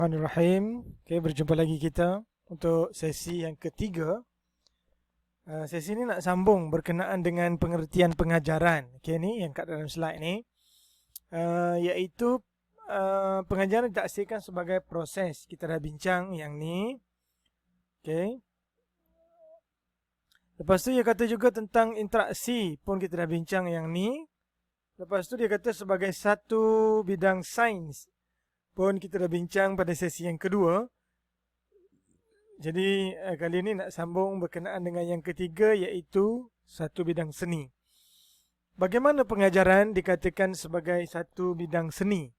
Bismillahirrahmanirrahim. Okay, berjumpa lagi kita untuk sesi yang ketiga. Sesi ini nak sambung berkenaan dengan pengertian pengajaran. Okay, ni yang kat dalam slide ni, iaitu pengajaran ditaksirkan sebagai proses. Kita dah bincang yang ni. Okay. Lepas tu dia kata juga tentang interaksi pun kita dah bincang yang ni. Lepas tu dia kata sebagai satu bidang sains pun kita dah bincang pada sesi yang kedua. Jadi kali ini nak sambung berkenaan dengan yang ketiga, iaitu satu bidang seni. Bagaimana pengajaran dikatakan sebagai satu bidang seni?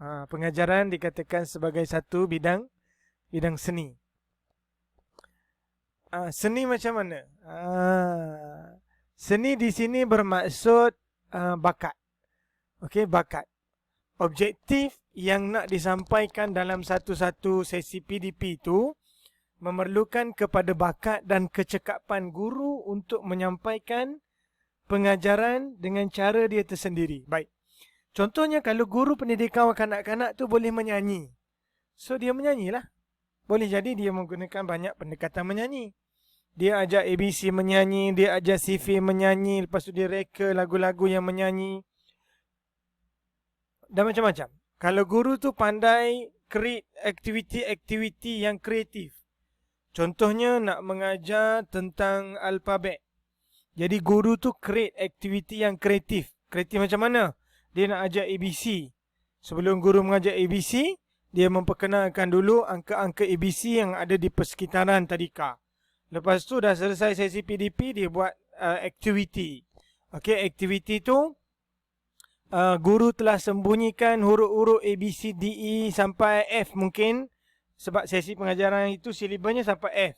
Pengajaran dikatakan sebagai satu bidang seni. Seni macam mana? Seni di sini bermaksud bakat. Okey, bakat. Objektif yang nak disampaikan dalam satu-satu sesi PDP itu memerlukan kepada bakat dan kecekapan guru untuk menyampaikan pengajaran dengan cara dia tersendiri. Baik. Contohnya kalau guru pendidikan kanak-kanak tu boleh menyanyi. So dia menyanyilah. Boleh jadi dia menggunakan banyak pendekatan menyanyi. Dia ajar ABC menyanyi, dia ajar CV menyanyi, lepas tu dia reka lagu-lagu yang menyanyi. Dan macam-macam. Kalau guru tu pandai create aktiviti-aktiviti yang kreatif. Contohnya nak mengajar tentang alfabet. Jadi guru tu create aktiviti yang kreatif. Kreatif macam mana? Dia nak ajar ABC. Sebelum guru mengajar ABC, dia memperkenalkan dulu angka-angka ABC yang ada di persekitaran tadika. Lepas tu dah selesai sesi PDP, dia buat aktiviti. Okey, aktiviti tu guru telah sembunyikan huruf-huruf A, B, C, D, E sampai F mungkin. Sebab sesi pengajaran itu silibusnya sampai F.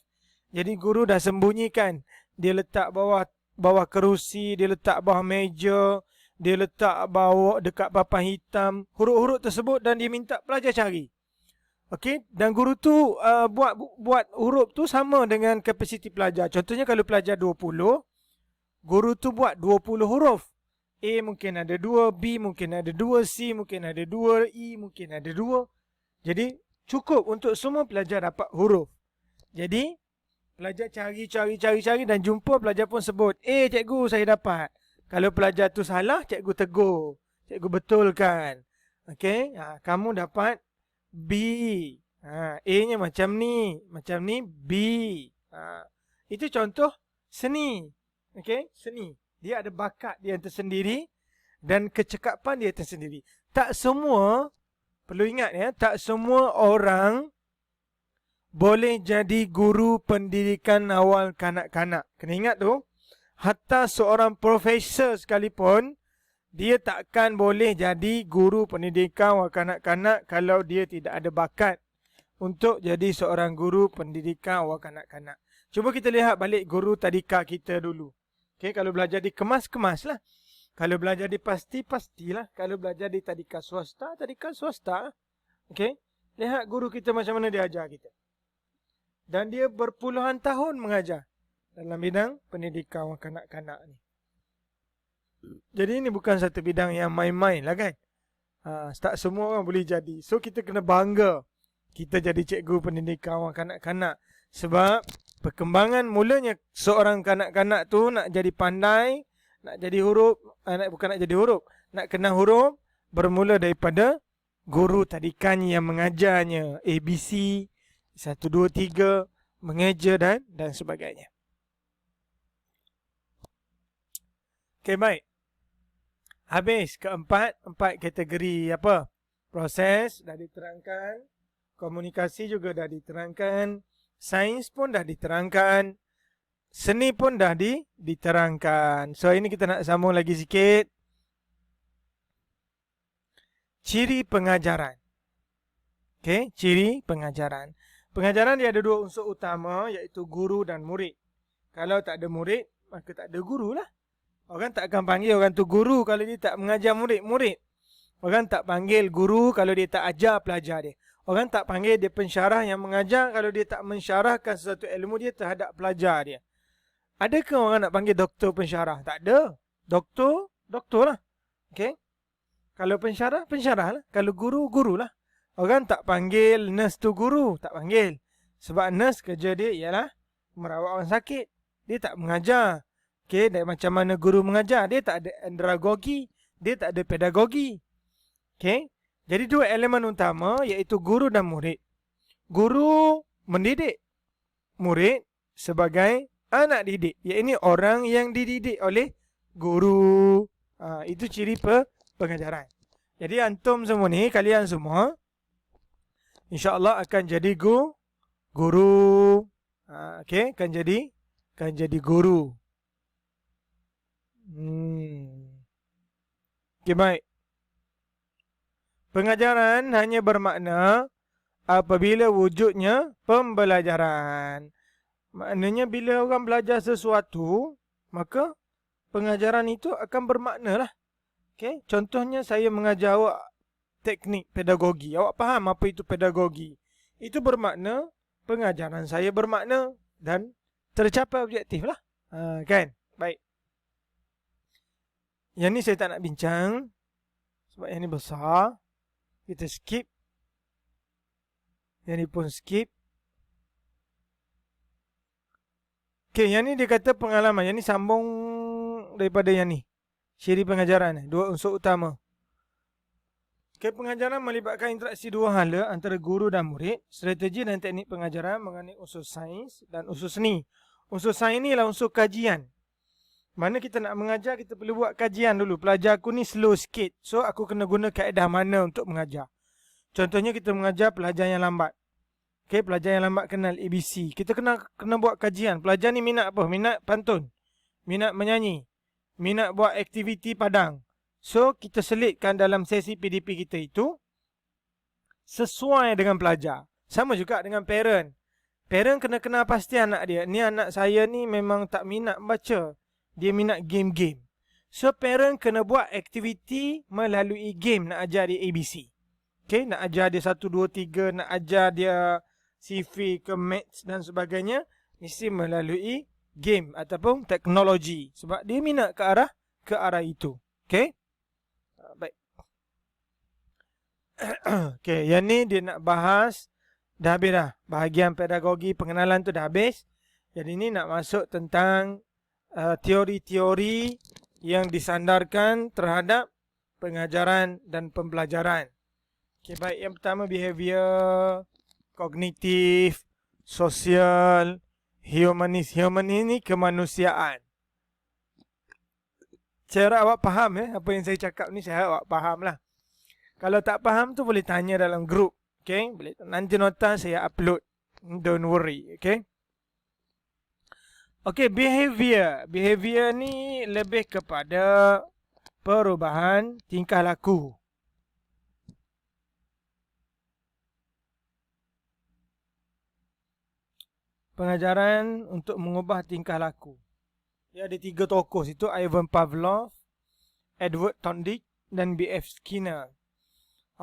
Jadi guru dah sembunyikan. Dia letak bawah kerusi, dia letak bawah meja, dia letak bawah dekat papan hitam huruf-huruf tersebut dan dia minta pelajar cari. Okey, dan guru tu buat huruf tu sama dengan kapasiti pelajar. Contohnya kalau pelajar 20, guru tu buat 20 huruf. A mungkin ada 2, B mungkin ada 2, C mungkin ada 2, E mungkin ada 2. Jadi cukup untuk semua pelajar dapat huruf. Jadi pelajar cari dan jumpa, pelajar pun sebut, cikgu saya dapat. Kalau pelajar tu salah, cikgu tegur. Cikgu betulkan. Okey, kamu dapat B. A-nya macam ni B. Itu contoh seni. Okey, seni. Dia ada bakat dia tersendiri dan kecekapan dia tersendiri. Tak semua, perlu ingat ya, tak semua orang boleh jadi guru pendidikan awal kanak-kanak. Kena ingat tu, hatta seorang profesor sekalipun, dia takkan boleh jadi guru pendidikan awal kanak-kanak kalau dia tidak ada bakat untuk jadi seorang guru pendidikan awal kanak-kanak. Cuba kita lihat balik guru tadika kita dulu. Okay, kalau belajar di kemas-kemas lah. Kalau belajar di pasti-pastilah. Kalau belajar di tadika swasta. Okay, lihat guru kita macam mana dia ajar kita. Dan dia berpuluhan tahun mengajar dalam bidang pendidikan kanak-kanak ni. Jadi ini bukan satu bidang yang main-main lah kan. Tak semua orang boleh jadi. So kita kena bangga kita jadi cikgu pendidikan kanak-kanak. Sebab perkembangan mulanya seorang kanak-kanak tu nak jadi pandai, nak jadi huruf, bukan nak jadi huruf, nak kenal huruf, bermula daripada guru tadikanya yang mengajarnya ABC, 1, 2, 3, mengeja dan sebagainya. Okey, baik. Habis keempat kategori apa? Proses dah diterangkan, komunikasi juga dah diterangkan, sains pun dah diterangkan, seni pun dah diterangkan. So ini kita nak sambung lagi sikit. Ciri pengajaran. Okey, ciri pengajaran. Pengajaran dia ada dua unsur utama, iaitu guru dan murid. Kalau tak ada murid, maka tak ada guru lah. Orang tak akan panggil orang tu guru kalau dia tak mengajar murid-murid. Orang tak panggil guru kalau dia tak ajar pelajar dia. Orang tak panggil dia pensyarah yang mengajar kalau dia tak mensyarahkan sesuatu ilmu dia terhadap pelajar dia. Adakah orang nak panggil doktor pensyarah? Tak ada. Doktor lah. Okey. Kalau pensyarah lah. Kalau guru lah. Orang tak panggil nurse tu guru, tak panggil. Sebab nurse kerja dia ialah merawat orang sakit. Dia tak mengajar. Okay, dan macam mana guru mengajar, dia tak ada andragogi, dia tak ada pedagogi. Okay, jadi dua elemen utama iaitu guru dan murid. Guru mendidik murid sebagai anak didik. Ia ini orang yang dididik oleh guru. Itu ciri pengajaran. Jadi antum semua ni, kalian semua, insya-Allah akan jadi guru. Okay, akan jadi guru. Okay, baik. Pengajaran hanya bermakna apabila wujudnya pembelajaran. Maknanya bila orang belajar sesuatu, maka pengajaran itu akan bermakna lah. Okay? Contohnya saya mengajar awak teknik pedagogi. Awak faham apa itu pedagogi? Itu bermakna pengajaran saya bermakna dan tercapai objektif lah. Kan? Baik. Yang ni saya tak nak bincang. Sebab yang ni besar. Kita skip. Yang ni pun skip. Okay, yang ni dia kata pengalaman. Yang ni sambung daripada yang ni. Ciri pengajaran. Dua unsur utama. Okay, pengajaran melibatkan interaksi dua hala antara guru dan murid. Strategi dan teknik pengajaran mengenai unsur sains dan unsur seni. Unsur sains ni ialah unsur kajian. Mana kita nak mengajar, kita perlu buat kajian dulu. Pelajar aku ni slow sikit. So, aku kena guna kaedah mana untuk mengajar. Contohnya kita mengajar pelajar yang lambat. Okay, pelajar yang lambat kenal ABC. Kita kena buat kajian. Pelajar ni minat apa? Minat pantun. Minat menyanyi. Minat buat aktiviti padang. So, kita selitkan dalam sesi PDP kita itu sesuai dengan pelajar. Sama juga dengan parent. Parent kena kenal pasti anak dia. Ni anak saya ni memang tak minat baca. Dia minat game-game. So, parent kena buat aktiviti melalui game nak ajar dia ABC. Okay, nak ajar dia 1, 2, 3, nak ajar dia CV ke maths dan sebagainya. Mesti melalui game ataupun teknologi. Sebab dia minat ke arah itu. Okay. Baik. Okay, yang ni dia nak bahas. Dah habis dah. Bahagian pedagogi pengenalan tu dah habis. Jadi ni nak masuk tentang teori-teori yang disandarkan terhadap pengajaran dan pembelajaran. Okay, baik. Yang pertama behavior, kognitif, sosial, humanis. Humanis ni kemanusiaan. Saya harap awak faham apa yang saya cakap ni, saya harap awak faham lah. Kalau tak faham tu boleh tanya dalam grup. Okay, boleh. Nanti nota saya upload. Don't worry. Okay. Okay, behavior. Behavior ni lebih kepada perubahan tingkah laku. Pengajaran untuk mengubah tingkah laku. Dia ada 3 tokoh situ. Ivan Pavlov, Edward Thorndike dan B.F. Skinner.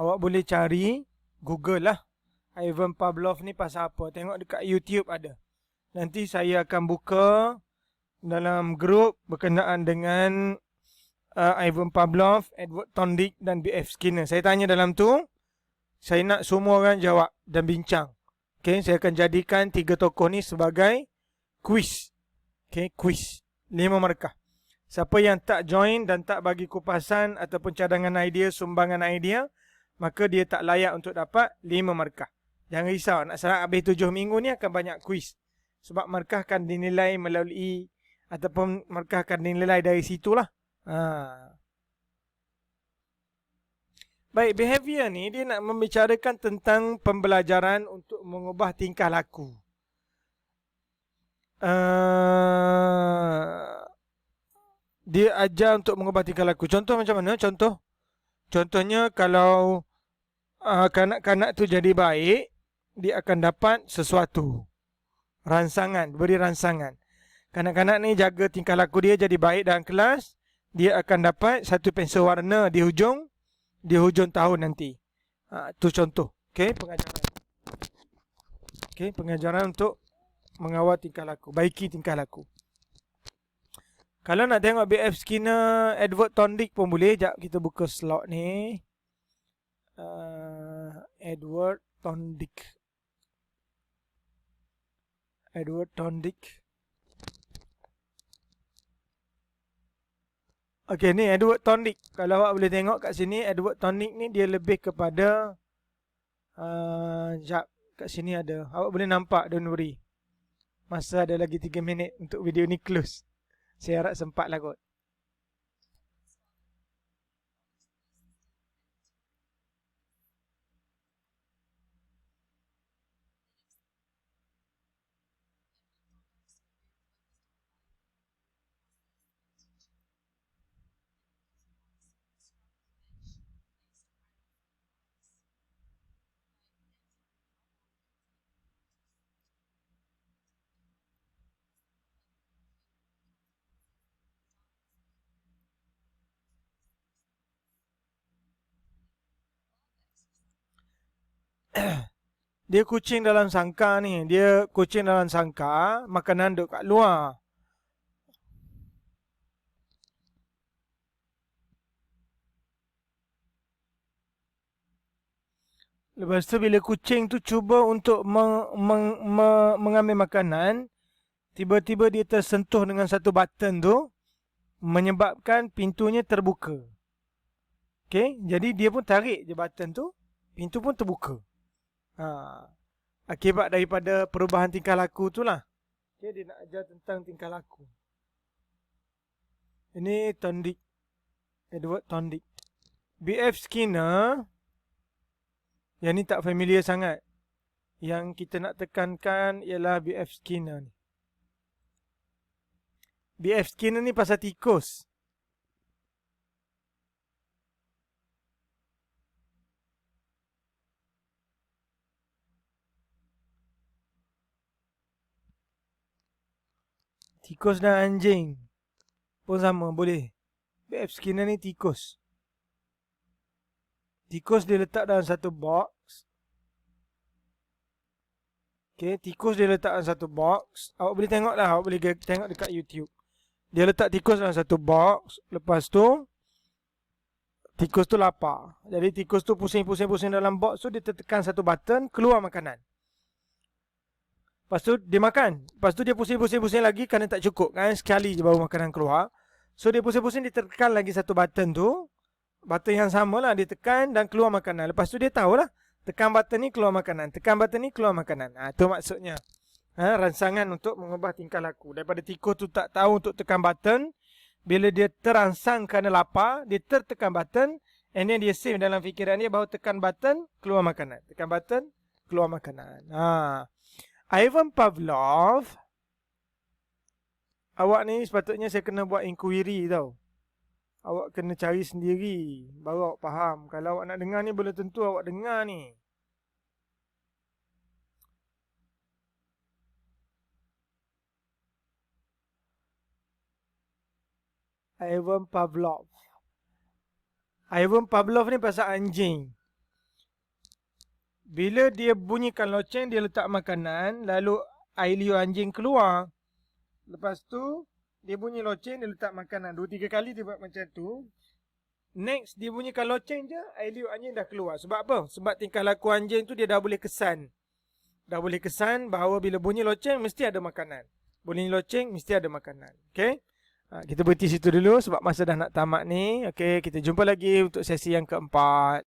Awak boleh cari, Google lah. Ivan Pavlov ni pasal apa. Tengok dekat YouTube ada. Nanti saya akan buka dalam grup berkenaan dengan Ivan Pavlov, Edward Thorndike dan B.F. Skinner. Saya tanya dalam tu. Saya nak semua orang jawab dan bincang. Okay, saya akan jadikan 3 tokoh ni sebagai quiz. Okay, quiz. 5 markah. Siapa yang tak join dan tak bagi kupasan ataupun cadangan idea, sumbangan idea, maka dia tak layak untuk dapat 5 markah. Jangan risau, nak serang habis 7 minggu ni akan banyak quiz. Sebab markah akan dinilai melalui ataupun markah akan dinilai dari situlah. Baik, behavior ni dia nak membicarakan tentang pembelajaran untuk mengubah tingkah laku. Dia ajar untuk mengubah tingkah laku. Contoh macam mana? Contohnya kalau kanak-kanak tu jadi baik, dia akan dapat sesuatu. Rangsangan, beri rangsangan. Kanak-kanak ni jaga tingkah laku dia jadi baik dalam kelas, dia akan dapat satu pensel warna di hujung tahun nanti. Itu contoh. Okay, pengajaran. Okay, pengajaran untuk mengawal tingkah laku, baiki tingkah laku. Kalau nak tengok B.F. Skinner, Edward Thorndike pun boleh. Sekejap kita buka slot ni. Edward Thorndike. Edward Thorndike. Okey, ni Edward Thorndike. Kalau awak boleh tengok kat sini, Edward Thorndike ni dia lebih kepada sekejap, kat sini ada. Awak boleh nampak, don't worry. Masa ada lagi 3 minit untuk video ni close. Saya harap sempat lah kot. Dia kucing dalam sangkar ni. Dia kucing dalam sangkar, makanan duduk kat luar. Lepas tu bila kucing tu cuba untuk mengambil makanan, tiba-tiba dia tersentuh dengan satu button tu, menyebabkan pintunya terbuka. Okay, jadi dia pun tarik je button tu, pintu pun terbuka. Akibat daripada perubahan tingkah laku tu lah. Okay, dia nak ajar tentang tingkah laku. Ini Thorndike, Edward Thorndike. B.F. Skinner, yang ni tak familiar sangat. Yang kita nak tekankan ialah B.F. Skinner ni. B.F. Skinner ni pasal tikus. Tikus dan anjing pun sama, boleh. B.F. Skinner ni tikus. Tikus dia letak dalam satu box. Okay, tikus dia letak dalam satu box. Awak boleh tengok lah, awak boleh tengok dekat YouTube. Dia letak tikus dalam satu box. Lepas tu, tikus tu lapar. Jadi tikus tu pusing-pusing-pusing dalam box tu, dia tekan satu button, keluar makanan. Lepas tu dia makan. Lepas tu dia pusing-pusing-pusing lagi kerana tak cukup kan. Sekali je baru makanan keluar. So dia pusing-pusing, dia tekan lagi satu button tu. Button yang sama lah, dia tekan dan keluar makanan. Lepas tu dia tahulah, tekan button ni keluar makanan, tekan button ni keluar makanan. Itu maksudnya. Rangsangan untuk mengubah tingkah laku. Daripada tikus tu tak tahu untuk tekan button, bila dia terangsang kerana lapar, dia tertekan button, and then dia save dalam fikiran dia bahawa tekan button, keluar makanan. Tekan button, keluar makanan. Ivan Pavlov, awak ni sepatutnya saya kena buat inquiry tau. Awak kena cari sendiri, baru awak faham. Kalau awak nak dengar ni, belum tentu awak dengar ni. Ivan Pavlov. Ivan Pavlov ni pasal anjing. Bila dia bunyikan loceng, dia letak makanan, lalu air liur anjing keluar. Lepas tu, dia bunyi loceng, dia letak makanan. 2-3 kali dia buat macam tu. Next, dia bunyikan loceng je, air liur anjing dah keluar. Sebab apa? Sebab tingkah laku anjing tu dia dah boleh kesan. Dah boleh kesan bahawa bila bunyi loceng, mesti ada makanan. Bunyi loceng, mesti ada makanan. Okay? Kita berhenti situ dulu sebab masa dah nak tamat ni. Okay, kita jumpa lagi untuk sesi yang keempat.